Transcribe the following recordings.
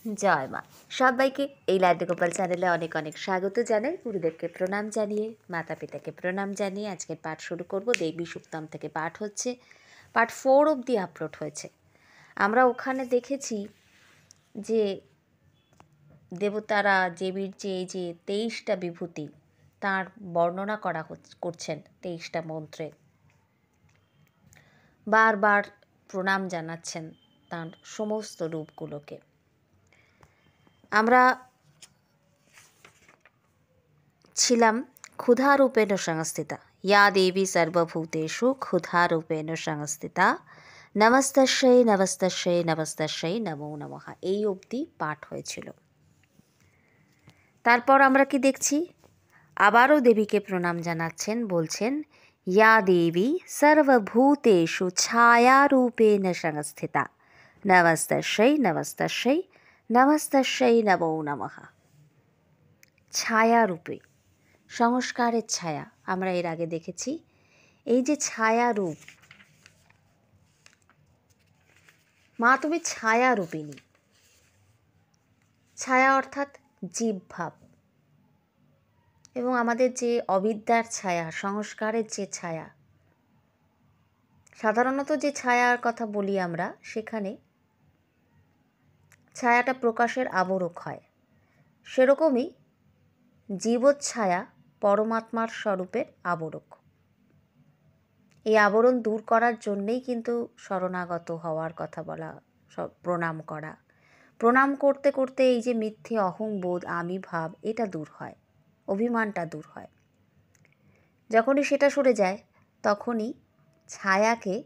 জয় মা। সবাইকে এই লাড্ডু গোপাল চ্যানেলে অনেক অনেক স্বাগত জানাই। গুরুদেবকে প্রণাম জানিয়ে, মাতা পিতাকে প্রণাম জানিয়ে আজকের পাঠ শুরু করব। দেবী সুক্তম থেকে পাঠ হচ্ছে। পার্ট 4 অবধি আপলোড হয়েছে। আমরা ওখানে দেখেছি যে দেবতারা দেবীর যে এই যে 23টা বিভূতি তার বর্ণনা করছেন 23টা মন্ত্রে। বারবার প্রণাম জানাচ্ছেন তার সমস্ত রূপগুলোকে। আমরা ছিলাম ক্ষুধারূপেণ সংস্থিতা, ইয়া দেবী সর্বভূতেষু ক্ষুধারূপেণ সংস্থিতা, নমস্তস্যৈ নমস্তস্যৈ নমস্তস্যৈ নমো নমঃ। এই অবধি পাঠ হয়েছিল। তারপর আমরা কি দেখছি? আবারও দেবীকে প্রণাম জানাচ্ছেন, বলছেন ইয়া দেবী সর্বভূতেষু ছায়ারূপেণ সংস্থিতা, নমস্তস্যৈ নমস্তস্যৈ নমস্তস্যৈ নমো নমঃ। ছায়ারূপে, সংস্কারের ছায়া আমরা এর আগে দেখেছি। এই যে ছায়া রূপ, মা তুমি ছায়া রূপিণী। ছায়া অর্থাৎ জীবভাব, এবং আমাদের যে অবিদ্যার ছায়া, সংস্কারের যে ছায়া, সাধারণত যে ছায়ার কথা বলি আমরা, সেখানে ছায়াটা প্রকাশের আবরক হয়। সেরকমই জীবচ্ছায়া পরমাত্মার স্বরূপের আবরক। এই আবরণ দূর করার জন্যেই কিন্তু শরণাগত হওয়ার কথা বলা, প্রণাম করা। প্রণাম করতে করতে এই যে মিথ্যে অহংবোধ, আমি ভাব, এটা দূর হয়, অভিমানটা দূর হয়। যখনই সেটা সরে যায়, তখনই ছায়াকে,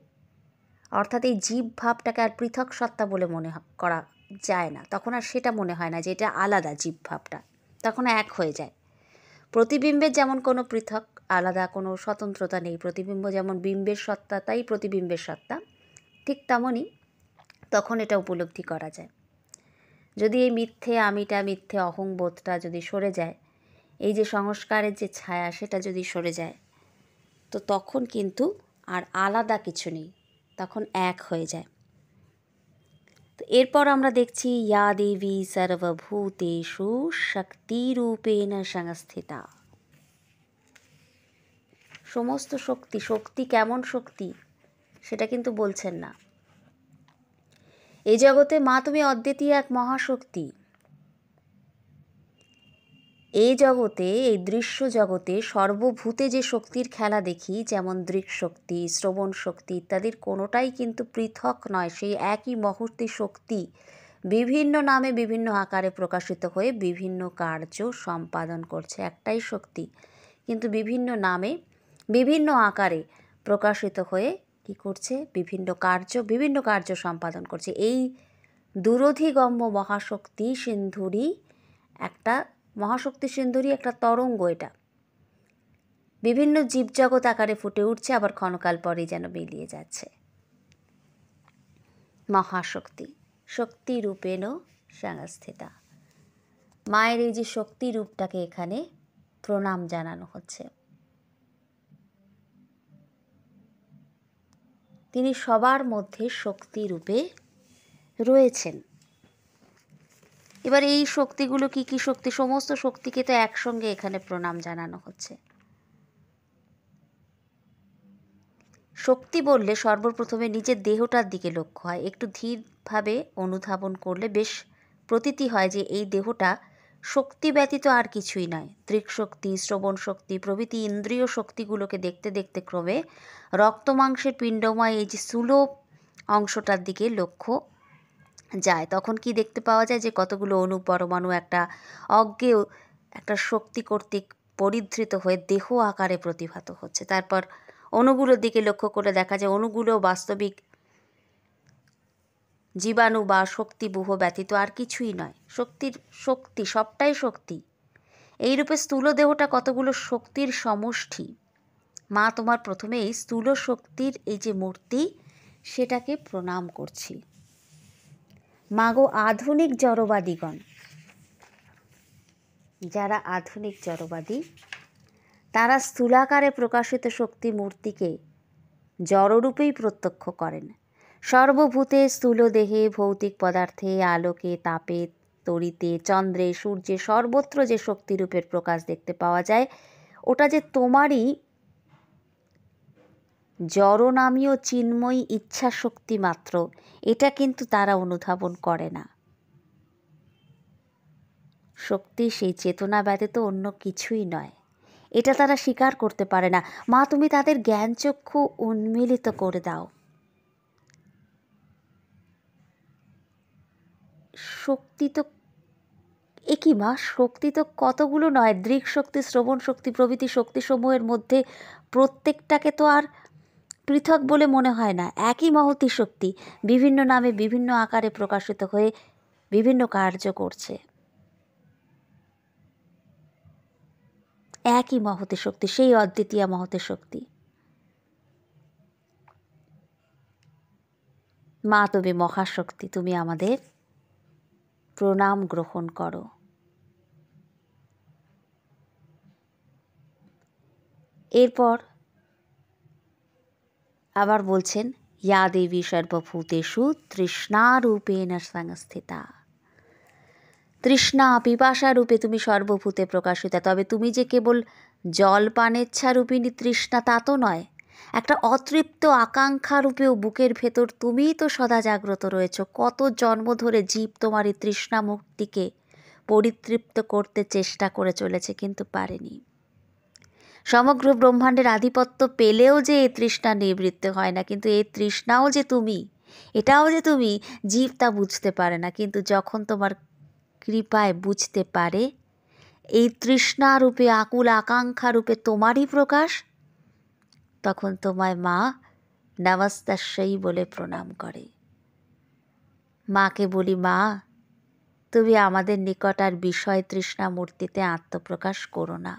অর্থাৎ এই জীব ভাবটাকে আর পৃথক সত্তা বলে মনে করা যায় না। তখন আর সেটা মনে হয় না যে এটা আলাদা, জীব ভাবটা তখন এক হয়ে যায়। প্রতিবিম্বের যেমন কোনো পৃথক আলাদা কোনো স্বতন্ত্রতা নেই, প্রতিবিম্ব যেমন বিম্বের সত্তা তাই প্রতিবিম্বের সত্তা, ঠিক তেমনই তখন এটা উপলব্ধি করা যায়। যদি এই মিথ্যে আমিটা, মিথ্যে অহংবোধটা যদি সরে যায়, এই যে সংস্কারের যে ছায়া সেটা যদি সরে যায়, তো তখন কিন্তু আর আলাদা কিছু নেই, তখন এক হয়ে যায়। তো এরপর আমরা দেখছি ইয়া দেবী সর্বভূতেষু শক্তিরূপেণ সংস্থিতা। সমস্ত শক্তি, শক্তি কেমন শক্তি সেটা কিন্তু বলছেন না। এই জগতে মা তুমি অদ্বিতীয় এক মহাশক্তি। এই জগতে, এই দৃশ্য জগতে সর্বভূতে যে শক্তির খেলা দেখি, যেমন দৃক শক্তি, শ্রবণ শক্তি ইত্যাদির কোনোটাই কিন্তু পৃথক নয়। সেই একই মহূর্তে শক্তি বিভিন্ন নামে বিভিন্ন আকারে প্রকাশিত হয়ে বিভিন্ন কার্য সম্পাদন করছে। একটাই শক্তি কিন্তু বিভিন্ন নামে বিভিন্ন আকারে প্রকাশিত হয়ে কি করছে? বিভিন্ন কার্য সম্পাদন করছে। এই দুরধিগম্য মহাশক্তি সিন্ধুরই একটা, মহাশক্তি সিন্ধুরই একটা তরঙ্গ। এটা বিভিন্ন জীবজগৎ আকারে ফুটে উঠছে, আবার ক্ষণকাল পরেই যেন মিলিয়ে যাচ্ছে। মহাশক্তি, শক্তি রূপেণ সংস্থিতা। মায়ের এই যে শক্তি রূপটাকে এখানে প্রণাম জানানো হচ্ছে। তিনি সবার মধ্যে শক্তি রূপে রয়েছেন। এবার এই শক্তিগুলো কি কি শক্তি? সমস্ত শক্তিকে তো একসঙ্গে এখানে প্রণাম জানানো হচ্ছে। শক্তি বললে সর্বপ্রথমে নিজের দেহটার দিকে লক্ষ্য হয়। একটু ধীরভাবে অনুধাবন করলে বেশ প্রতীতি হয় যে এই দেহটা শক্তি ব্যতীত আর কিছুই নয়। দৃক্শক্তি, শ্রবণ শক্তি প্রভৃতি ইন্দ্রিয় শক্তিগুলোকে দেখতে দেখতে ক্রমে রক্ত মাংসের পিণ্ডময় এই যে স্থূল অংশটার দিকে লক্ষ্য যায়। তখন কি দেখতে পাওয়া যায়? যে কতগুলো অণু পরমাণু একটা অজ্ঞেয় একটা শক্তি কর্তৃক পরিধৃত হয়ে দেহ আকারে প্রতিভাত হচ্ছে। তারপর অণুগুলোর দিকে লক্ষ্য করে দেখা যায় অণুগুলো বাস্তবিক জীবাণু বা শক্তিবুহ ব্যতীত আর কিছুই নয়। শক্তি সবটাই শক্তি। এইরূপে স্থূল দেহটা কতগুলো শক্তির সমষ্টি। মা তোমার প্রথমে এই স্থূল শক্তির এই যে মূর্তি, সেটাকে প্রণাম করছি। মাগো আধুনিক জড়বাদীগণ, যারা আধুনিক জড়বাদী, তারা স্থূলাকারে প্রকাশিত শক্তি মূর্তিকে জড়রূপেই প্রত্যক্ষ করেন। সর্বভূতে স্থূল দেহে ভৌতিক পদার্থে আলোকে তাপে তড়িতে, চন্দ্রে, সূর্যে, সর্বত্র যে শক্তিরূপের প্রকাশ দেখতে পাওয়া যায়, ওটা যে তোমারই জড়নামীয় চিন্ময়ী ইচ্ছা শক্তি মাত্র, এটা কিন্তু তারা অনুধাবন করে না। শক্তি সেই চেতনা ব্যতীত অন্য কিছুই নয়, এটা তারা স্বীকার করতে পারে না। মা, তুমি তাদের জ্ঞানচক্ষু উন্মিলিত করে দাও। শক্তি তো একই মা, শক্তি তো কতগুলো নয়, দৃক শক্তি, শ্রবণ শক্তি প্রভৃতি শক্তিসমূহের মধ্যে প্রত্যেকটাকে তো আর পৃথক বলে মনে হয় না। একই মহতী শক্তি বিভিন্ন নামে বিভিন্ন আকারে প্রকাশিত হয়ে বিভিন্ন কার্য করছে। একই মহতী শক্তি, সেই অদ্বিতীয় মহতী শক্তি। মা, তুমি মহাশক্তি, তুমি আমাদের প্রণাম গ্রহণ করো। এরপর আবার বলছেন, ইয়া দেবী সর্বভূতেষু তৃষ্ণারূপেণ সংস্থিতা। তৃষ্ণা, পিপাসা রূপে তুমি সর্বভূতে প্রকাশিতা। তবে তুমি যে কেবল জলপানেচ্ছা রূপিণী তৃষ্ণা তা তো নয়, একটা অতৃপ্ত আকাঙ্ক্ষা রূপেও বুকের ভেতর তুমিই তো সদা জাগ্রত রয়েছ। কত জন্ম ধরে জীব তোমার এই তৃষ্ণা মুক্তিকে পরিতৃপ্ত করতে চেষ্টা করে চলেছে, কিন্তু পারেনি। সমগ্র ব্রহ্মাণ্ডের আধিপত্য পেলেও যে এই তৃষ্ণা নিবৃত্ত হয় না, কিন্তু এই তৃষ্ণাও যে তুমি, এটাও যে তুমি, জীব তা বুঝতে পারে না। কিন্তু যখন তোমার কৃপায় বুঝতে পারে, এই তৃষ্ণা রূপে, আকুল আকাঙ্ক্ষা রূপে তোমারই প্রকাশ, তখন তোমায় মা নমস্তাস্যই বলে প্রণাম করে। মাকে বলি, মা তুমি আমাদের নিকট আর বিষয় তৃষ্ণা মূর্তিতে আত্মপ্রকাশ করো না।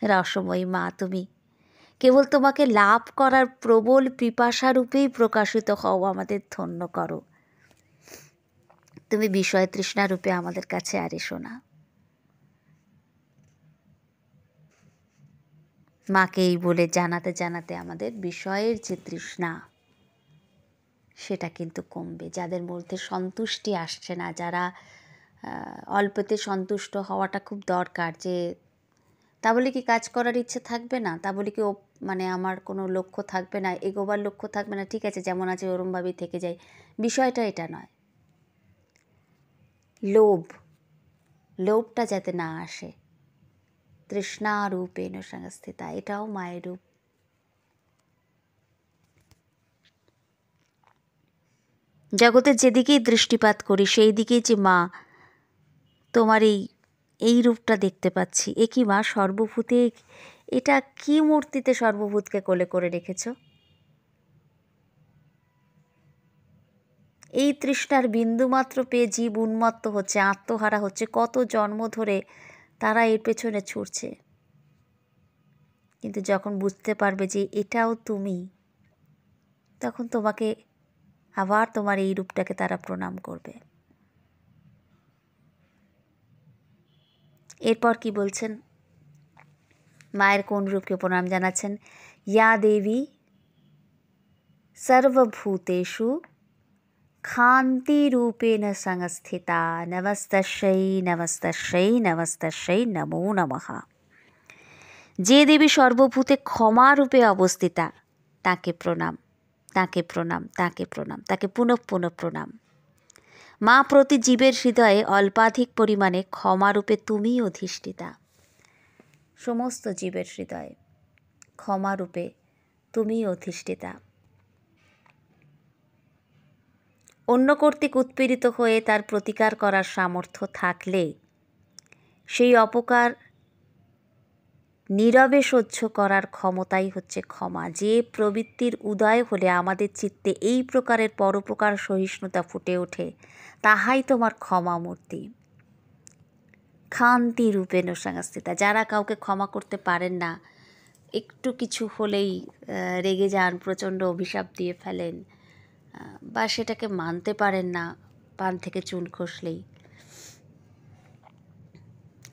রসময়ী মা, তুমি কেবল তোমাকে লাভ করার প্রবল পিপাসা রূপেই প্রকাশিত হও, আমাদের ধন্য করো। তুমি বিষয় তৃষ্ণা রূপে আমাদের কাছে আর এসো না। মাকে এই বলে জানাতে জানাতে আমাদের বিষয়ের যে তৃষ্ণা, সেটা কিন্তু কমবে। যাদের মধ্যে সন্তুষ্টি আসছে না, যারা অল্পতে সন্তুষ্ট হওয়াটা খুব দরকার, যে তা বলে কি কাজ করার ইচ্ছে থাকবে না, তা বলে কি মানে আমার কোনো লক্ষ্য থাকবে না, এগোবার লক্ষ্য থাকবে না, ঠিক আছে যেমন আছে ওরমভাবেই থেকে যাই, বিষয়টা এটা নয়। লোভটা যাতে না আসে। তৃষ্ণা রূপেণ সংস্থিতা, এটাও মায়ের রূপ। জগতের যেদিকেই দৃষ্টিপাত করি সেই দিকেই যে মা তোমার এই রূপটা দেখতে পাচ্ছি। এ কি মা, সর্বভূতে এটা কি মূর্তিতে সর্বভূতকে কোলে করে রেখেছ? এই তৃষ্ণার বিন্দুমাত্র পেয়ে জীব উন্মত্ত হচ্ছে, আত্মহারা হচ্ছে। কত জন্ম ধরে তারা এর পেছনে ছুটছে, কিন্তু যখন বুঝতে পারবে যে এটাও তুমি, তখন তোমাকে আবার তোমার এই রূপটাকে তারা প্রণাম করবে। এরপর কি বলছেন, মায়ের কোন রূপকে প্রণাম জানাচ্ছেন? ইয়া দেবী সর্বভূতেষু খান্তিরূপেণ সংস্থিতা নমস্তস্যৈ নমস্তস্যৈ নমস্তস্যৈ নমো নমঃ। যে দেবী সর্বভূতে ক্ষমা রূপে অবস্থিতা, তাকে প্রণাম, তাকে প্রণাম, তাকে প্রণাম, তাকে পুনঃ পুনঃ প্রণাম। মা, প্রতি জীবের হৃদয়ে অল্পাধিক পরিমাণে ক্ষমারূপে তুমিই অধিষ্ঠিতা। সমস্ত জীবের হৃদয়ে ক্ষমারূপে তুমিই অধিষ্ঠিতা। অন্য কর্তৃক উৎপীড়িত হয়ে তার প্রতিকার করার সামর্থ্য থাকলে সেই অপকার নীরবে সহ্য করার ক্ষমতাই হচ্ছে ক্ষমা। যে প্রবৃত্তির উদয় হলে আমাদের চিত্তে এই প্রকারের পরোপকার সহিষ্ণুতা ফুটে ওঠে, তাহাই তোমার ক্ষমা মূর্তি। খান্তি রূপেণ সংস্থিতা, যারা কাউকে ক্ষমা করতে পারেন না, একটু কিছু হলেই রেগে যান, প্রচণ্ড অভিশাপ দিয়ে ফেলেন, বা সেটাকে মানতে পারেন না, পান থেকে চুন খসলেই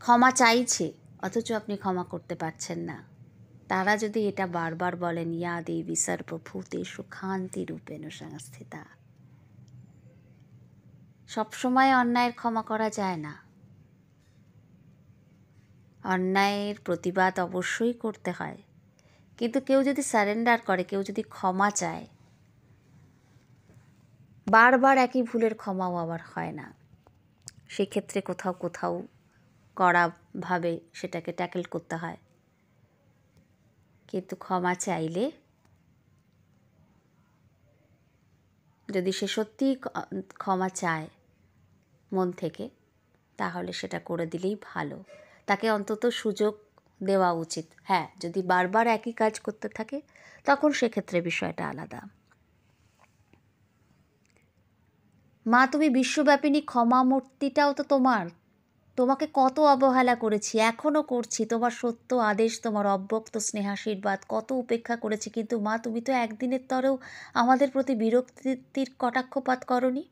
ক্ষমা চাইছে, অথচ আপনি ক্ষমা করতে পারছেন না, তারা যদি এটা বারবার বলেন, ইয়া দেবী সর্বভূতেষু খান্তি রূপেণ সংস্থিতা, সবসময় অন্যায়ের ক্ষমা করা যায় না, অন্যায়ের প্রতিবাদ অবশ্যই করতে হয়, কিন্তু কেউ যদি সারেন্ডার করে, কেউ যদি ক্ষমা চায়, বারবার একই ভুলের ক্ষমাও আবার হয় না। সেক্ষেত্রে কোথাও কোথাও কড়াভাবে সেটাকে ট্যাকেল করতে হয়, কিন্তু ক্ষমা চাইলে যদি সে সত্যিই ক্ষমা চায় মন থেকে, তাহলে সেটা করে দিলেই ভালো। তাকে অন্তত সুযোগ দেওয়া উচিত। হ্যাঁ, যদি বারবার একই কাজ করতে থাকে তখন সেক্ষেত্রে বিষয়টা আলাদা। মা, তুমি বিশ্বব্যাপিনী ক্ষমা মূর্তিটাও তো তোমার। তোমাকে কত অবহেলা করেছি, এখনও করছি, তোমার সত্য আদেশ, তোমার অব্যক্ত স্নেহাশীর্বাদ কত উপেক্ষা করেছি, কিন্তু মা তুমি তো একদিনের তরেও আমাদের প্রতি বিরক্তির কটাক্ষপাত করনি।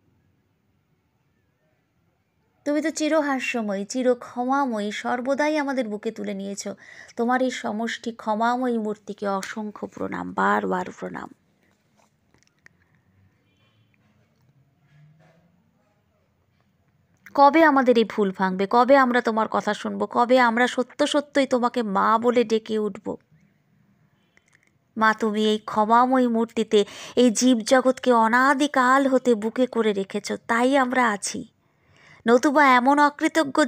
তুমি তো চিরহাস্যময়ী, চির ক্ষমাময়ী, সর্বদাই আমাদের বুকে তুলে নিয়েছ। তোমার এই সমষ্টি ক্ষমাময়ী মূর্তিকে অসংখ্য প্রণাম, বারবার প্রণাম। কবে আমাদের এই ভুল ভাঙবে? কবে আমরা তোমার কথা শুনবো? কবে আমরা সত্য সত্যই তোমাকে মা বলে ডেকে উঠব? মা, তুমি এই ক্ষমাময়ী মূর্তিতে এই জীবজগৎকে অনাদিকাল হতে বুকে করে রেখেছ, তাই আমরা আছি। নতুবা এমন অকৃতজ্ঞ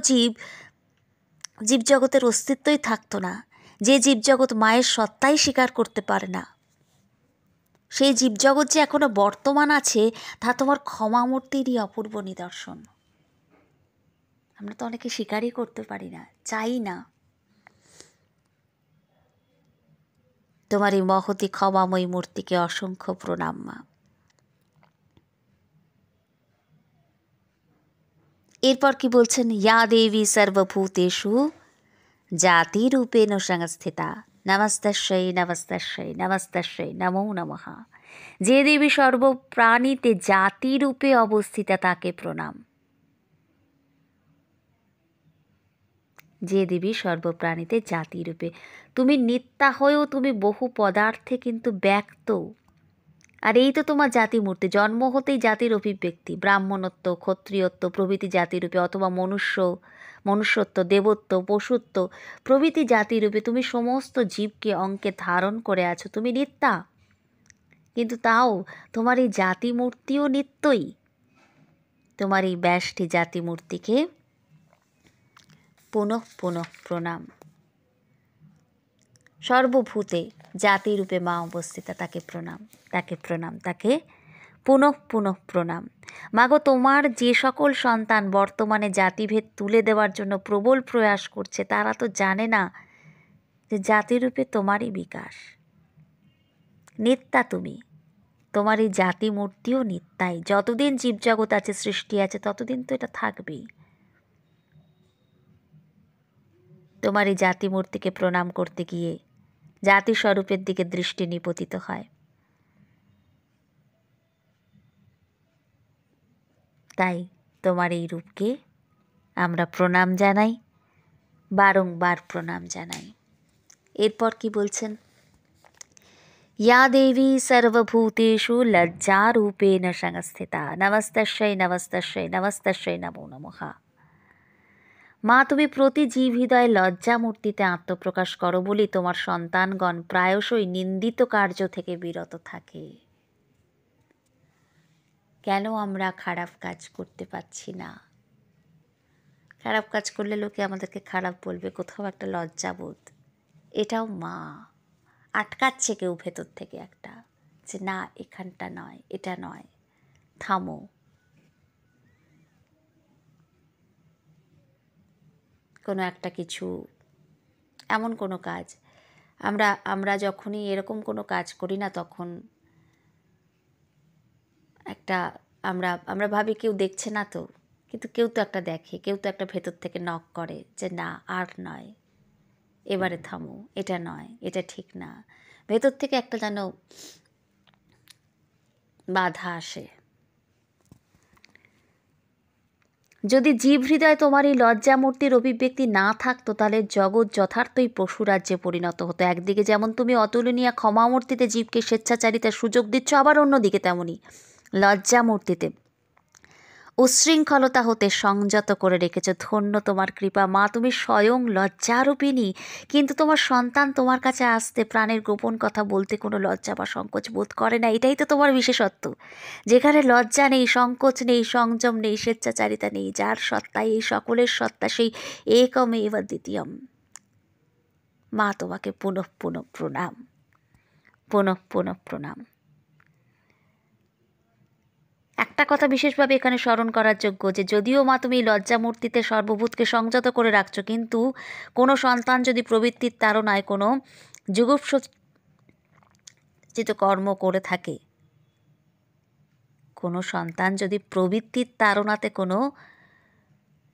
জীবজগতের অস্তিত্বই থাকতো না, যে জীবজগৎ মায়ের সত্তাই স্বীকার করতে পারে না। সেই জীবজগৎ যে এখনো বর্তমান আছে, তা তোমার ক্ষমা মূর্তিরই অপূর্ব নিদর্শন। আমরা তো অনেকে স্বীকারই করতে পারি না, চাই না। তোমার এই মহতী ক্ষমাময়ী মূর্তিকে অসংখ্য প্রণাম মা। এরপর কি বলছেন? ইয়া দেবী সর্বভূতেষু জাতিরূপেণ সংস্থিতা নমস্তস্যৈ নমস্তস্যৈ নমস্তস্যৈ নমো নমঃ। যে দেবী সর্বপ্রাণীতে জাতিরূপে অবস্থিতা, তাকে প্রণাম। যে দেবী সর্বপ্রাণীতে জাতিরূপে, তুমি নিত্যা হয়েও তুমি বহু পদার্থে কিন্তু ব্যক্ত। আর এই তো তোমার জাতিমূর্তি, জন্ম হতেই জাতির অভিব্যক্তি, ব্রাহ্মণত্ব, ক্ষত্রিয়ত্ব প্রভৃতি জাতিরূপে, অথবা মনুষ্যত্ব, দেবত্ব, পশুত্ব প্রভৃতি জাতিরূপে তুমি সমস্ত জীবকে অঙ্কে ধারণ করে আছো। তুমি নিত্যা, কিন্তু তাও তোমার এই জাতিমূর্তিও নিত্যই। তোমার এই ব্যষ্টি জাতিমূর্তিকে পুনঃ পুনঃ প্রণাম। সর্বভূতে জাতিরূপে মা অবস্থিতা, তাকে প্রণাম, তাকে প্রণাম, তাকে পুনঃ পুনঃ প্রণাম। মাগো, তোমার যে সকল সন্তান বর্তমানে জাতিভেদ তুলে দেওয়ার জন্য প্রবল প্রয়াস করছে, তারা তো জানে না যে জাতিরূপে তোমারই বিকাশ। নিত্যা তুমি, তোমার এই জাতি মূর্তিও নিত্যাই। যতদিন জীবজগৎ আছে, সৃষ্টি আছে, ততদিন তো এটা থাকবেই। তোমার এই জাতি মূর্তিকে প্রণাম করতে গিয়ে জাতি স্বরূপের দিকে দৃষ্টি নিপতিত হয়। তাই তোমার এই রূপকে আমরা প্রণাম জানাই, বারংবার প্রণাম জানাই। এরপর কি বলছেন? ইয়া দেবী সর্বভূতেষু লজ্জারূপেণ সংস্থিতা নমস্তস্যৈ নমস্তস্যৈ নমস্তস্যৈ নমো নমঃ। মা, তুমি প্রতি জীব হৃদয়ে লজ্জা মূর্তিতে আত্মপ্রকাশ করো বলি তোমার সন্তানগণ প্রায়শই নিন্দিত কার্য থেকে বিরত থাকে। কেন আমরা খারাপ কাজ করতে পারছি না? খারাপ কাজ করলে লোকে আমাদেরকে খারাপ বলবে, কোথাও একটা লজ্জাবোধ, এটাও মা আটকাচ্ছে কেউ ভেতর থেকে একটা, যে না, এখানটা নয়, এটা নয়, থামো। কোনো একটা কিছু, এমন কোনো কাজ, আমরা যখনই এরকম কোনো কাজ করি না, তখন একটা আমরা ভাবি কেউ দেখছে না তো, কিন্তু কেউ তো একটা দেখে, কেউ তো একটা ভেতর থেকে নক করে যে না, আর নয়, এবারে থামো, এটা নয়, এটা ঠিক না। ভেতর থেকে একটা যেন বাধা আসে। যদি জীব হৃদয় তোমার এই লজ্জা মূর্তির অভিব্যক্তি না থাকতো, তাহলে জগৎ যথার্থই পশুরাজ্যে পরিণত হতো। একদিকে যেমন তুমি অতুলনীয় ক্ষমা মূর্তিতে জীবকে স্বেচ্ছাচারিতার সুযোগ দিচ্ছ, আবার অন্যদিকে তেমনই লজ্জা মূর্তিতে উচ্ছৃঙ্খলতা হতে সংযত করে রেখেছ। ধন্য তোমার কৃপা মা, তুমি স্বয়ং লজ্জারূপিণী। কিন্তু তোমার সন্তান তোমার কাছে আসতে, প্রাণের গোপন কথা বলতে কোনো লজ্জা বা সংকোচ বোধ করে না। এটাই তো তোমার বিশেষত্ব, যেখানে লজ্জা নেই, সংকোচ নেই, সংযম নেই, স্বেচ্ছাচারিতা নেই। যার সত্তা এই সকলের সত্তা, সেই একম এব দ্বিতীয়ম। মা তোমাকে পুনঃ পুনঃ প্রণাম, পুনঃ পুনঃ প্রণাম। একটা কথা বিশেষভাবে এখানে স্মরণ করার যোগ্য, যে যদিও মা তুমি লজ্জা মূর্তিতে সর্বভূতকে সংযত করে রাখছো, কিন্তু কোনো সন্তান যদি প্রবৃত্তির তাড়নায় কোনো যুগুপ্সিত কর্ম করে থাকে, কোনো সন্তান যদি প্রবৃত্তির তাড়নাতে কোনো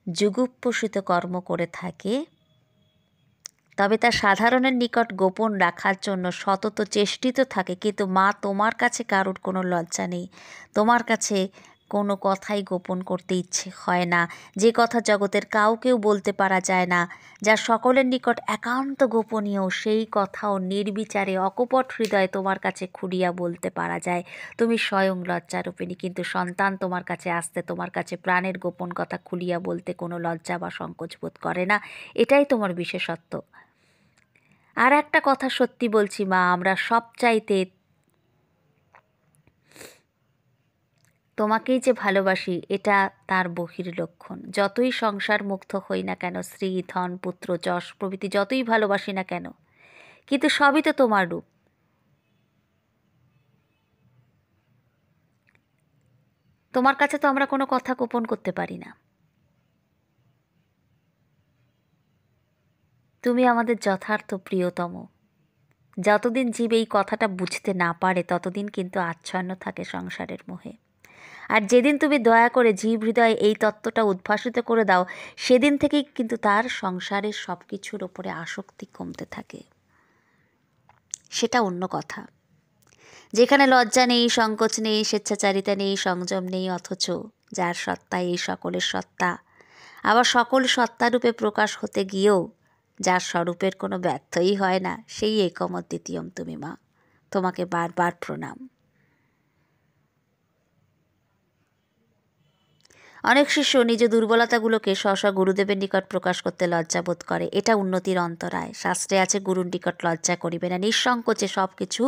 যুগুপ্সিত কর্ম করে থাকে, তবে তা সাধারণের নিকট গোপন রাখার জন্য সতত চেষ্টিত থাকে। কিন্তু মা তোমার কাছে কারোর কোনো লজ্জা নেই, তোমার কাছে কোনো কথাই গোপন করতে ইচ্ছে হয় না। যে কথা জগতের কাউকেও বলতে পারা যায় না, যা সকলের নিকট একান্ত গোপনীয়, সেই কথাও নির্বিচারে অকপট হৃদয়ে তোমার কাছে খুঁড়িয়া বলতে পারা যায়। তুমি স্বয়ং লজ্জারূপিণী, কিন্তু সন্তান তোমার কাছে আসতে, তোমার কাছে প্রাণের গোপন কথা খুলিয়া বলতে কোনো লজ্জা বা সংকোচ বোধ করে না। এটাই তোমার বিশেষত্ব। আর একটা কথা সত্যি বলছি মা, আমরা সবচাইতে তোমাকেই যে ভালোবাসি, এটা তার বহির্লক্ষণ। যতই সংসার মুগ্ধ হই না কেন, স্ত্রী, ধন, পুত্র, যশ প্রভৃতি যতই ভালোবাসি না কেন, কিন্তু সবই তো তোমার রূপ। তোমার কাছে তো আমরা কোনো কথা গোপন করতে পারি না। তুমি আমাদের যথার্থ প্রিয়তম। যতদিন জীব এই কথাটা বুঝতে না পারে, ততদিন কিন্তু আচ্ছন্ন থাকে সংসারের মোহে। আর যেদিন তুমি দয়া করে জীব হৃদয়ে এই তত্ত্বটা উদ্ভাসিত করে দাও, সেদিন থেকেই কিন্তু তার সংসারের সব কিছুর ওপরে আসক্তি কমতে থাকে। সেটা অন্য কথা। যেখানে লজ্জা নেই, সংকোচ নেই, স্বেচ্ছাচারিতা নেই, সংযম নেই, অথচ যার সত্তা এই সকলের সত্তা, আবার সকল সত্তারূপে প্রকাশ হতে গিয়েও যার স্বরূপের কোনো ব্যর্থই হয় না, সেই একম দ্বিতীয়ম তুমি মা। তোমাকে বারবার প্রণাম। অনেক শিষ্য নিজ দুর্বলতাগুলোকে স্ব গুরুদেবের নিকট প্রকাশ করতে লজ্জাবোধ করে। এটা উন্নতির অন্তরায়। শাস্ত্রে আছে, গুরুর নিকট লজ্জা করিবে না, নিঃসংকোচে সব কিছু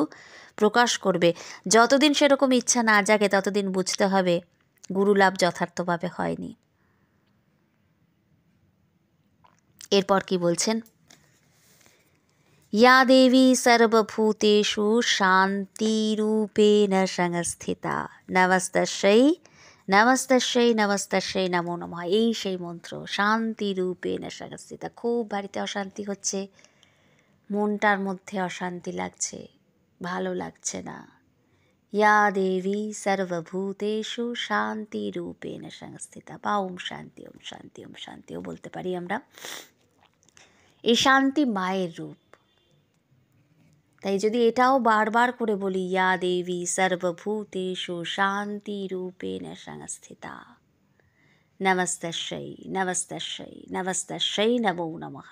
প্রকাশ করবে। যতদিন সেরকম ইচ্ছা না জাগে, ততদিন বুঝতে হবে গুরুলাভ যথার্থভাবে হয়নি। এরপর কি বলছেন? ইয়া দেবী সর্বভূতেষু শান্তিরূপেণ সংস্থিতা, নমস্তস্যৈ নমস্তস্যৈ নমস্তস্যৈ নমো নমঃ। এই সেই মন্ত্র, শান্তিরূপেণ সংস্থিতা। খুব বাড়িতে অশান্তি হচ্ছে, মনটার মধ্যে অশান্তি লাগছে, ভালো লাগছে না। ইয়া দেবী সর্বভূতেষু শান্তিরূপেণ সংস্থিতা, বা ওম শান্তি, ওম শান্তি, ওম শান্তিও বলতে পারি আমরা। এই শান্তি মায়ের রূপ। তাই যদি এটাও বারবার করে বলি, ইয়া দেবী সর্বভূতেষু শান্তিরূপেণ সংস্থিতা, নমস্তস্যৈ নমস্তস্যৈ নমস্তস্যৈ নমো নমঃ,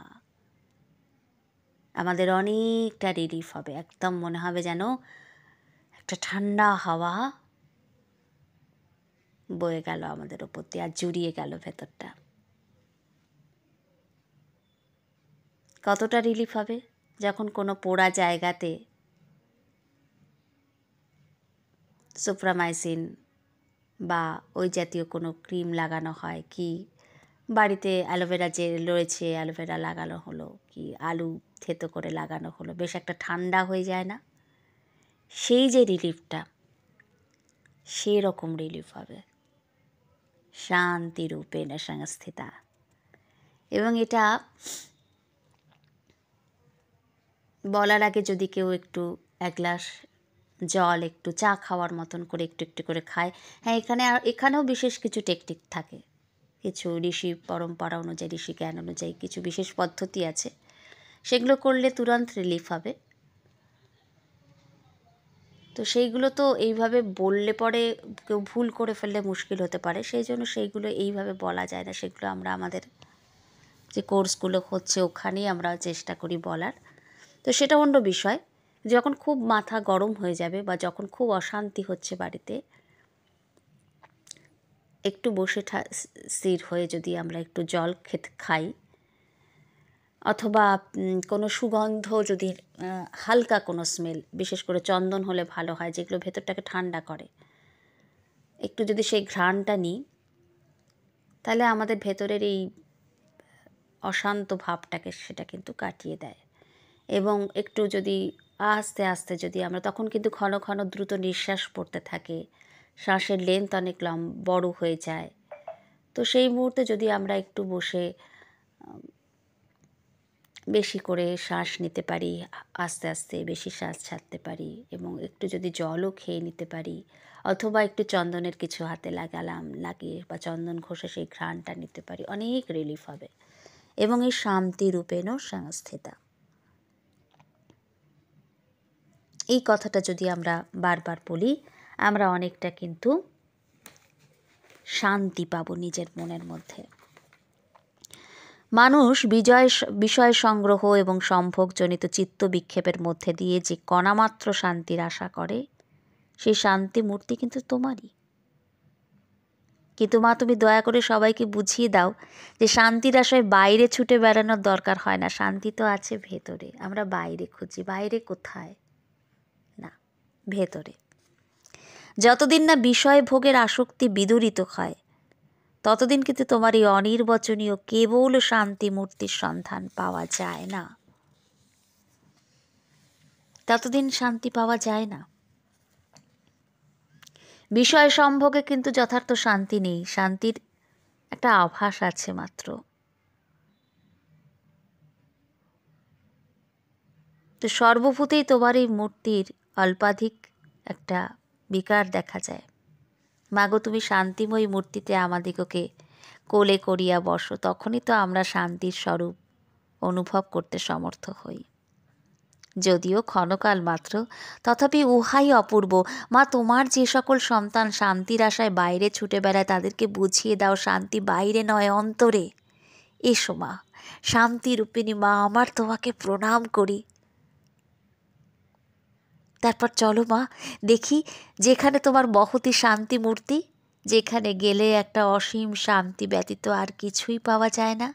আমাদের অনেকটা রিলিফ হবে। একদম মনে হবে যেন একটা ঠান্ডা হাওয়া বয়ে গেল আমাদের ওপর দিয়ে, আর জুড়িয়ে গেল ভেতরটা। কতটা রিলিফ হবে যখন কোনো পোড়া জায়গাতে সুপ্রামাইসিন বা ওই জাতীয় কোনো ক্রিম লাগানো হয়, কি বাড়িতে অ্যালোভেরা যে রয়েছে অ্যালোভেরা লাগানো হলো, কি আলু থেতো করে লাগানো হলো, বেশ একটা ঠান্ডা হয়ে যায় না? সেই যে রিলিফটা, সেই রকম রিলিফ হবে। শান্তিরূপেণ সংস্থিতা। এবং এটা বলার আগে যদি কেউ একটু এক গ্লাস জল, একটু চা খাওয়ার মতন করে একটু একটু করে খায়, হ্যাঁ, এখানেও বিশেষ কিছু টেকনিক থাকে, কিছু ঋষি পরম্পরা অনুযায়ী, ঋষি জ্ঞান অনুযায়ী কিছু বিশেষ পদ্ধতি আছে, সেগুলো করলে তুরন্ত রিলিফ হবে। তো সেইগুলো তো এইভাবে বললে পরে কেউ ভুল করে ফেললে মুশকিল হতে পারে, সেই জন্য সেইগুলো এইভাবে বলা যায় না। সেগুলো আমরা আমাদের যে কোর্সগুলো হচ্ছে ওখানেই আমরা চেষ্টা করি বলার। তো সেটা অন্য বিষয়। যখন খুব মাথা গরম হয়ে যাবে বা যখন খুব অশান্তি হচ্ছে বাড়িতে, একটু বসে স্থির হয়ে যদি আমরা একটু জল খাই, অথবা কোনো সুগন্ধ যদি হালকা কোনো স্মেল, বিশেষ করে চন্দন হলে ভালো হয়, যেগুলো ভেতরটাকে ঠান্ডা করে, একটু যদি সেই ঘ্রাণটা নিই, তাহলে আমাদের ভেতরের এই অশান্ত ভাবটাকে সেটা কিন্তু কাটিয়ে দেয়। এবং একটু যদি আস্তে আস্তে যদি আমরা, তখন কিন্তু ঘন ঘন দ্রুত নিঃশ্বাস পড়তে থাকে, শ্বাসের লেন্থ অনেক বড় হয়ে যায়। তো সেই মুহূর্তে যদি আমরা একটু বসে বেশি করে শ্বাস নিতে পারি, আস্তে আস্তে বেশি শ্বাস ছাড়তে পারি, এবং একটু যদি জলও খেয়ে নিতে পারি, অথবা একটু চন্দনের কিছু হাতে লাগিয়ে বা চন্দন ঘষে সেই ঘ্রাণটা নিতে পারি, অনেক রিলিফ হবে। এবং এই শান্তি রূপেণ সংস্থিতা, এই কথাটা যদি আমরা বারবার বলি, আমরা অনেকটা কিন্তু শান্তি পাবো নিজের মনের মধ্যে। মানুষ বিষয় সংগ্রহ এবং সম্ভোগজনিত চিত্ত বিক্ষেপের মধ্যে দিয়ে যে কণামাত্র শান্তির আশা করে, সেই শান্তি মূর্তি কিন্তু তোমারই। কিন্তু মা, তুমি দয়া করে সবাইকে বুঝিয়ে দাও যে শান্তির আশায় বাইরে ছুটে বেড়ানোর দরকার হয় না। শান্তি তো আছে ভেতরে। আমরা বাইরে খুঁজি, বাইরে কোথায়? না, ভেতরে। যতদিন না বিষয় ভোগের আসক্তি বিদূরিত হয়, ততদিন কিন্তু তোমার এই অনির্বচনীয় কেবল শান্তি মূর্তির সন্ধান পাওয়া যায় না। ততদিন শান্তি পাওয়া যায় না। বিষয় সম্ভোগে কিন্তু যথার্থ শান্তি নেই, শান্তির একটা আভাস আছে মাত্র। তো সর্বভূতেই তোমার এই মূর্তির অল্পাধিক একটা বিকার দেখা যায়। মাগো, তুমি শান্তিময়ী মূর্তিতে আমাদিগকে কোলে করিয়া বসো, তখনই তো আমরা শান্তির স্বরূপ অনুভব করতে সমর্থ হই। যদিও ক্ষণকাল মাত্র, তথাপি উহাই অপূর্ব। মা, তোমার যে সকল সন্তান শান্তির আশায় বাইরে ছুটে বেড়ায়, তাদেরকে বুঝিয়ে দাও শান্তি বাইরে নয়, অন্তরে। এসো মা, শান্তি রূপিণী মা, আমার তোমাকে প্রণাম করি। তারপর চলো মা, দেখি যেখানে তোমার মহতী শান্তি মূর্তি, যেখানে গেলে একটা অসীম শান্তি ব্যতীত আর কিছুই পাওয়া যায় না,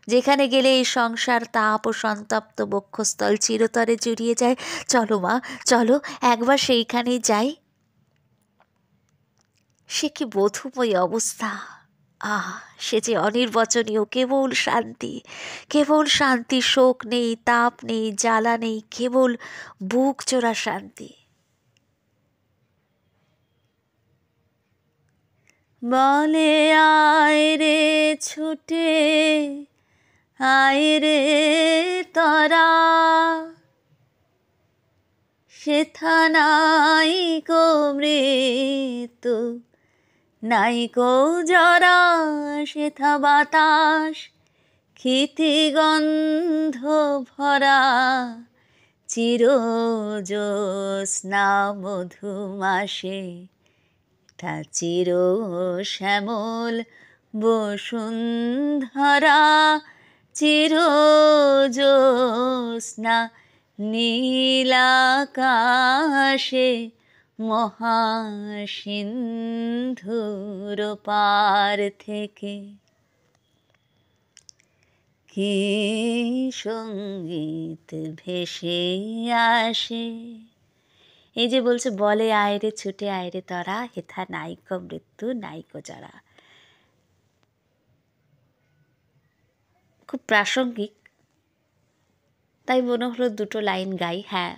যেখানে গেলে এই সংসার তাপ ও সন্তপ্ত বক্ষস্থল চিরতরে জুড়িয়ে যায়। চলো মা, চলো একবার সেইখানেই যাই। সে কি বোধময়ী অবস্থা! সে যে অনির্বচনীয় কেবল শান্তি, কেবল শান্তি। শোক নেই, তাপ নেই, জ্বালা নেই, কেবল বুক চোরা শান্তি। বলে আয় রে ছুটে, আয় রে তরা, সেথা নাই কো মৃত্যু, নাই কো জরা, সেথা বাতাস ক্ষিতি গন্ধ ভরা, চিরজ্যোৎস্না মধুমাসে, তা চির শ্যামল বসুন্ধরা, চিরজ্যোৎস্না নীলাকাশে, মহাসিন্ধুর পার থেকে কি সঙ্গীত ভেসে আসে। এই যে বলছে, বলে আয় রে ছুটে, আয় রে তরা, হেথা নাইকো মৃত্যু, নাইকো জরা। খুব প্রাসঙ্গিক, তাই মনে হলো দুটো লাইন গাই। হ্যাঁ,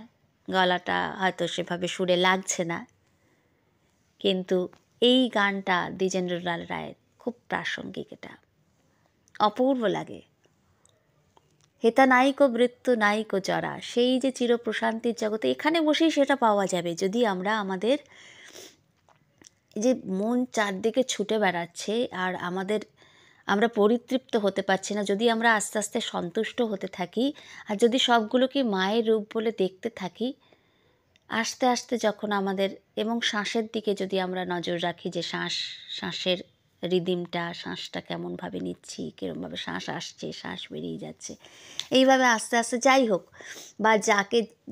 গলাটা হয়তো সেভাবে সুরে লাগছে না, কিন্তু এই গানটা দ্বিজেন্দ্রলাল রায়ের খুব প্রাসঙ্গিক। এটা অপূর্ব লাগে। হেতা নাইকো মৃত্যু, নাইকো জরা, সেই যে চিরপ্রশান্তির জগতে এখানে বসেই সেটা পাওয়া যাবে, যদি আমরা আমাদের যে মন চারদিকে ছুটে বেড়াচ্ছে আর আমরা পরিতৃপ্ত হতে পারছি না, যদি আমরা আস্তে আস্তে সন্তুষ্ট হতে থাকি, আর যদি সবগুলোকে মায়ের রূপ বলে দেখতে থাকি, আস্তে আস্তে যখন আমাদের, এবং শ্বাসের দিকে যদি আমরা নজর রাখি, যে শ্বাসের রিদিমটা, শ্বাসটা কেমনভাবে নিচ্ছি, কীরমভাবে শ্বাস আসছে, শ্বাস বেরিয়ে যাচ্ছে, এইভাবে আস্তে আস্তে, যাই হোক, বা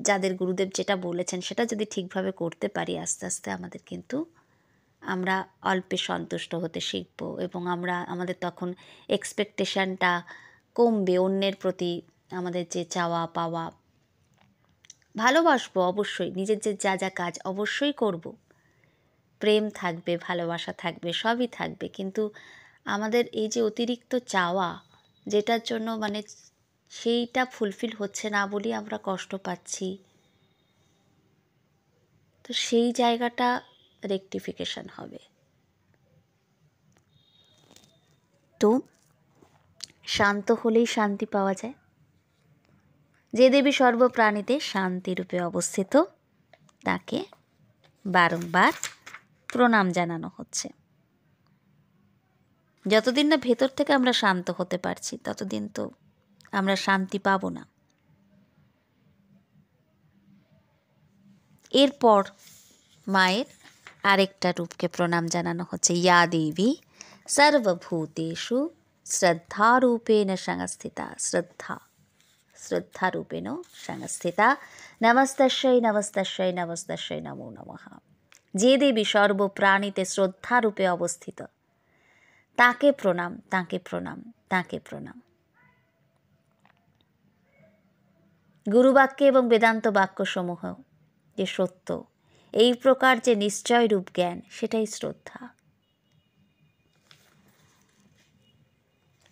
যাদের গুরুদেব যেটা বলেছেন সেটা যদি ঠিকভাবে করতে পারি, আস্তে আস্তে আমাদের কিন্তু আমরা অল্পে সন্তুষ্ট হতে শিখব এবং আমাদের তখন এক্সপেকটেশনটা কমবে, অন্যের প্রতি আমাদের যে চাওয়া পাওয়া। ভালোবাসবো অবশ্যই, নিজের যে যা যা কাজ অবশ্যই করব, প্রেম থাকবে, ভালোবাসা থাকবে, সবই থাকবে, কিন্তু আমাদের এই যে অতিরিক্ত চাওয়া, যেটার জন্য সেইটা ফুলফিল হচ্ছে না বলেই আমরা কষ্ট পাচ্ছি, তো সেই জায়গাটা রেকটিফিকেশন হবে। তো শান্ত হলেই শান্তি পাওয়া যায়। যে দেবী সর্বপ্রাণীতে শান্তিরূপে অবস্থিত, তাকে বারংবার প্রণাম জানানো হচ্ছে। যতদিন না ভেতর থেকে আমরা শান্ত হতে পারছি, ততদিন তো আমরা শান্তি পাব না। এরপর মায়ের আরেকটা রূপকে প্রণাম জানানো হচ্ছে। ইয়া দেবী সর্বভূতেষু শ্রদ্ধারূপেণ সংস্থিতা, শ্রদ্ধারূপেণ সংস্থিতা, নমস্তস্যৈ নমস্তস্যৈ নমস্তস্যৈ নমো নমঃ। যে দেবী সর্বপ্রাণীতে শ্রদ্ধারূপে অবস্থিত, তাকে প্রণাম, তাকে প্রণাম, তাকে প্রণাম। গুরুবাক্য এবং বেদান্ত বাক্যসমূহ যে সত্য, এই প্রকার যে নিশ্চয় রূপ জ্ঞান, সেটাই শ্রদ্ধা।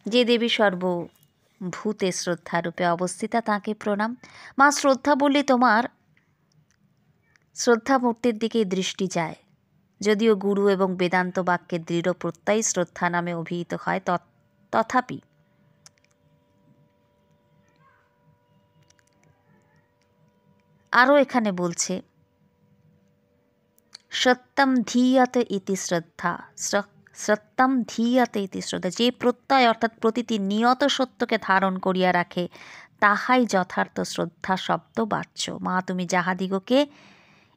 যে দেবী সর্বভূতে শ্রদ্ধারূপে অবস্থিতা, তাকে প্রণাম। মা, শ্রদ্ধা বললে তোমার শ্রদ্ধা মূর্তির দিকেই দৃষ্টি যায়। যদিও গুরু এবং বেদান্ত বাক্যের দৃঢ় প্রত্যয় শ্রদ্ধা নামে অভিহিত হয়, তথাপি আরও এখানে বলছে সত্যম ধীয়তে ইতি শ্রদ্ধা, সত্যম ধীয়তে ইতি শ্রদ্ধা। যে প্রত্যয় অর্থাৎ প্রতিটি নিয়ত সত্যকে ধারণ করিয়া রাখে, তাহাই যথার্থ শ্রদ্ধা শব্দ বাচ্য। মা, তুমি যাহাদিগকে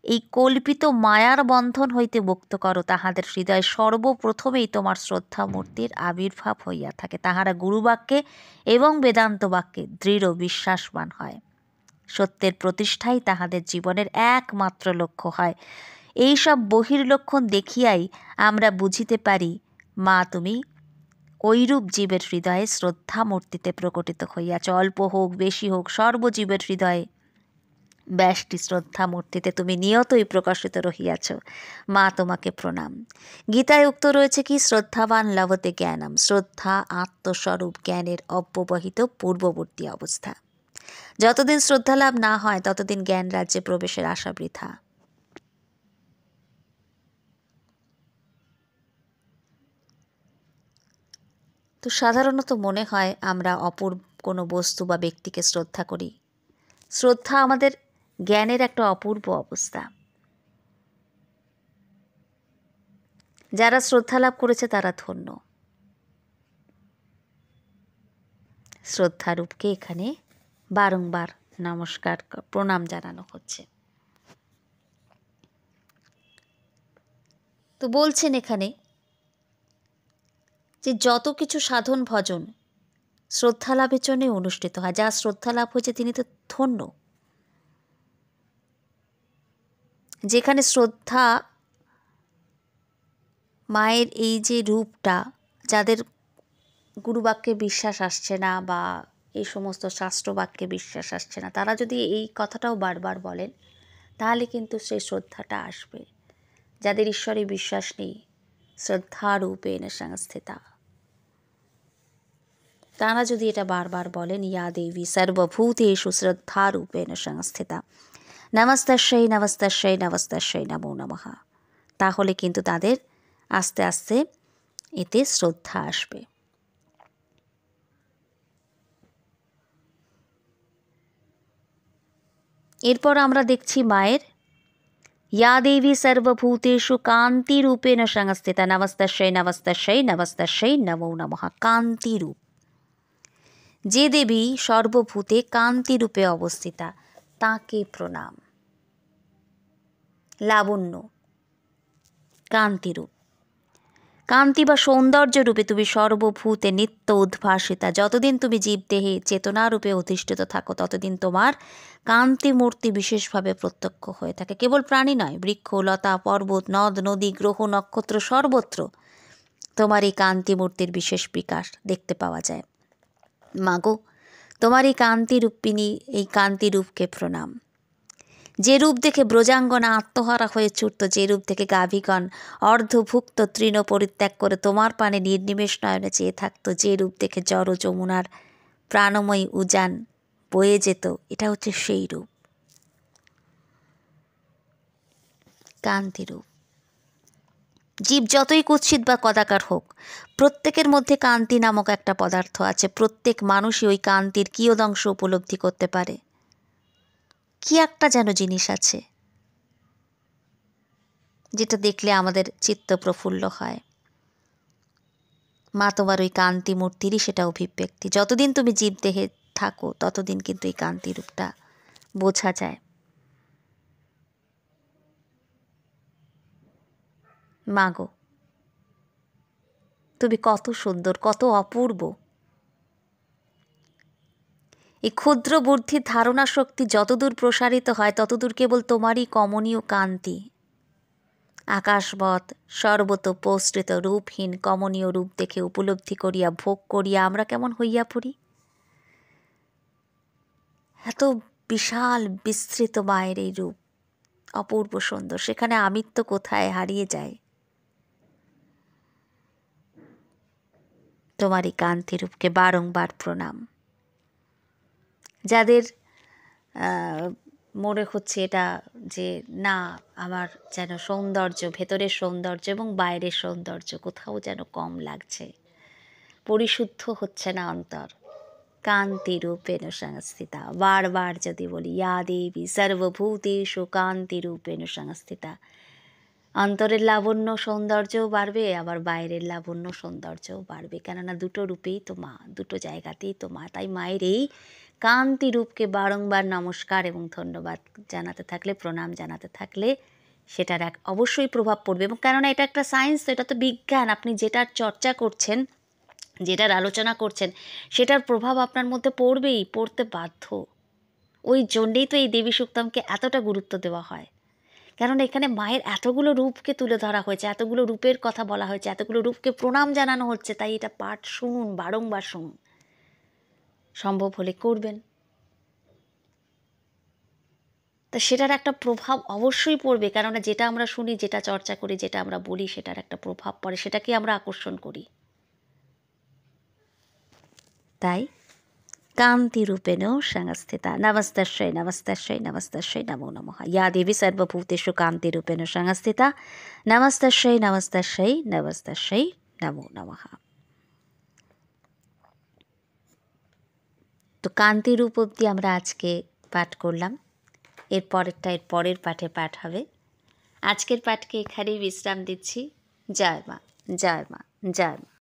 এই কল্পিত মায়ার বন্ধন হইতে মুক্ত করো, তাহাদের হৃদয় সর্বপ্রথমেই তোমার শ্রদ্ধা মূর্তির আবির্ভাব হইয়া থাকে। তাহারা গুরুবাক্যে এবং বেদান্ত বাক্যে দৃঢ় বিশ্বাসবান হয়। সত্যের প্রতিষ্ঠাই তাহাদের জীবনের একমাত্র লক্ষ্য হয়। এই সব বহির্লক্ষণ দেখিয়াই আমরা বুঝিতে পারি, মা, তুমি ঐরূপ জীবের হৃদয়ে শ্রদ্ধা মূর্তিতে প্রকটিত হইয়াছ। অল্প হোক বেশি হোক, সর্বজীবের হৃদয়ে ব্যষ্টি শ্রদ্ধা মূর্তিতে তুমি নিয়তই প্রকাশিত রহিয়াছ। মা, তোমাকে প্রণাম। গীতায় উক্ত রয়েছে কি, শ্রদ্ধাবান লভতে জ্ঞানম। শ্রদ্ধা আত্মস্বরূপ জ্ঞানের অব্যবহিত পূর্ববর্তী অবস্থা। যতদিন শ্রদ্ধা লাভ না হয়, ততদিন জ্ঞান রাজ্যে প্রবেশের আশা বৃথা। তো সাধারণত মনে হয় আমরা অপর কোনো বস্তু বা ব্যক্তিকে শ্রদ্ধা করি। শ্রদ্ধা আমাদের জ্ঞানের একটা অপূর্ব অবস্থা। যারা শ্রদ্ধা লাভ করেছে তারা ধন্য। শ্রদ্ধারূপকে এখানে বারংবার নমস্কার, প্রণাম জানানো হচ্ছে। তো বলছেন এখানে যে যত কিছু সাধন ভজন শ্রদ্ধা লাভের জন্যই অনুষ্ঠিত হয়। যা শ্রদ্ধা লাভ হয়েছে তিনি তো ধন্য। যেখানে শ্রদ্ধা মায়ের এই যে রূপটা, যাদের গুরুবাক্যে বিশ্বাস আসছে না বা এই সমস্ত শাস্ত্রবাক্যে বিশ্বাস আসছে না, তারা যদি এই কথাটাও বারবার বলেন, তাহলে কিন্তু সেই শ্রদ্ধাটা আসবে। যাদের ঈশ্বরে বিশ্বাস নেই, শ্রদ্ধারূপেণ সংস্থিতা, তারা যদি এটা বারবার বলেন, ইয়া দেবী সর্বভূতেষু শ্রদ্ধারূপেণ সংস্থিতা, নমস্তস্যৈ নমস্তস্যৈ নমস্তস্যৈ নমো নমঃ, তাহলে কিন্তু তাদের আস্তে আস্তে এতে শ্রদ্ধা আসবে। এরপর আমরা দেখছি মায়ের ইয়া দেবী সর্বভূতেষু কান্তিরূপেণ সংস্থিতা, নমস্তস্যৈ নমস্তস্যৈ নমস্তস্যৈ নমো নমঃ। কান্তিরূপ। যে দেবী সর্বভূতে কান্তিরূপে অবস্থিতা, তাকে প্রণাম। লাবণ্য, কান্তিরূপ। কান্তি বা সৌন্দর্য রূপে তুমি সর্বভূতে নিত্য উদ্ভাসিতা। যতদিন তুমি জীবদেহে চেতনা রূপে অধিষ্ঠিত থাকো ততদিন তোমার কান্তি মূর্তি বিশেষভাবে প্রত্যক্ষ হয়ে থাকে। কেবল প্রাণী নয়, বৃক্ষ, লতা, পর্বত, নদ, নদী, গ্রহ, নক্ষত্র সর্বত্র তোমার এই কান্তি মূর্তির বিশেষ বিকাশ দেখতে পাওয়া যায়। মাগো, তোমার এই কান্তি রূপিণী, এই কান্তি রূপকে প্রণাম। যে রূপ দেখে ব্রজাঙ্গনা আত্মহারা হয়ে ছুটত, যে রূপ থেকে গাভীগণ অর্ধভুক্ত তৃণ পরিত্যাগ করে তোমার পানে নির্নিমেষ নয়নে চেয়ে থাকতো, যে রূপ দেখে জড় যমুনার প্রাণময়ী উজান বয়ে যেত, এটা হচ্ছে সেই রূপ, কান্তি রূপ। জীব যতই কুৎসিত বা কদাকার হোক, প্রত্যেকের মধ্যে কান্তি নামক একটা পদার্থ আছে। প্রত্যেক মানুষই ওই কান্তির কিয়দংশ উপলব্ধি করতে পারে। কি একটা যেন জিনিস আছে যেটা দেখলে আমাদের চিত্ত প্রফুল্ল হয়। মা তোমার ওই কান্তি মূর্তিরই সেটা অভিব্যক্তি। যতদিন তুমি জীবদেহে থাকো ততদিন কিন্তু এই কান্তি রূপটা বোঝা যায়। মাগো, তুমি কত সুন্দর, কত অপূর্ব। এই ক্ষুদ্র বুদ্ধির ধারণা শক্তি যতদূর প্রসারিত হয় ততদূর কেবল তোমারই কমনীয় কান্তি, আকাশবৎ সর্বতোপসৃত রূপহীন কমনীয় রূপ দেখে উপলব্ধি করিয়া ভোগ করিয়া আমরা কেমন হইয়া পড়ি। এত বিশাল বিস্তৃত মায়ের এই রূপ, অপূর্ব সুন্দর, সেখানে আমিত্ব কোথায় হারিয়ে যায়। তোমার এই কান্তি রূপকে বারংবার প্রণাম। যাদের মনে হচ্ছে এটা যে না, আমার যেন সৌন্দর্য, ভেতরের সৌন্দর্য এবং বাইরের সৌন্দর্য কোথাও যেন কম লাগছে, পরিশুদ্ধ হচ্ছে না অন্তর, কান্তি রূপেণ সংস্থিতা। বারবার যদি বলি, ইয়া দেবী সর্বভূতেষু কান্তি রূপেণ সংস্থিতা, অন্তরের লাবণ্য সৌন্দর্যও বাড়বে, আবার বাইরের লাবণ্য সৌন্দর্যও বাড়বে। কেননা দুটো রূপেই তো মা, দুটো জায়গাতেই তো মা। তাই মায়ের এই কান্তি রূপকে বারংবার নমস্কার এবং ধন্যবাদ জানাতে থাকলে, প্রণাম জানাতে থাকলে সেটার এক অবশ্যই প্রভাব পড়বে। এবং কেননা এটা একটা সায়েন্স, তো এটা তো বিজ্ঞান। আপনি যেটার চর্চা করছেন, যেটার আলোচনা করছেন, সেটার প্রভাব আপনার মধ্যে পড়বেই, পড়তে বাধ্য। ওই জন্যেই তো এই দেবী সূক্তমকে এতটা গুরুত্ব দেওয়া হয়। কারণ এখানে মায়ের এতগুলো রূপকে তুলে ধরা হয়েছে, এতগুলো রূপের কথা বলা হয়েছে, এতগুলো রূপকে প্রণাম জানানো হচ্ছে। তাই এটা পাঠ শুনুন, বারংবার শুনুন, সম্ভব হলে করবেন। তা সেটার একটা প্রভাব অবশ্যই পড়বে, কেননা যেটা আমরা শুনি, যেটা চর্চা করি, যেটা আমরা বলি, সেটার একটা প্রভাব পড়ে, সেটাকে আমরা আকর্ষণ করি। তাই কান্তি রূপেণ সংস্থিতা। নমস্তস্যৈ নমস্তস্যৈ নমস্তস্যৈ নমো নমঃ। ইয়া দেবী সর্বভূতেষু কান্তি রূপেণ সংস্থিতা। নমস্তস্যৈ নমস্তস্যৈ নমস্তস্যৈ নমো নমঃ। তো কান্তি রূপ অবধি আমরা আজকে পাঠ করলাম। এর পরের পাঠে পাঠ হবে। আজকের পাঠকে এখানেই বিশ্রাম দিচ্ছি। জয় মা, জয় মা, জয় মা।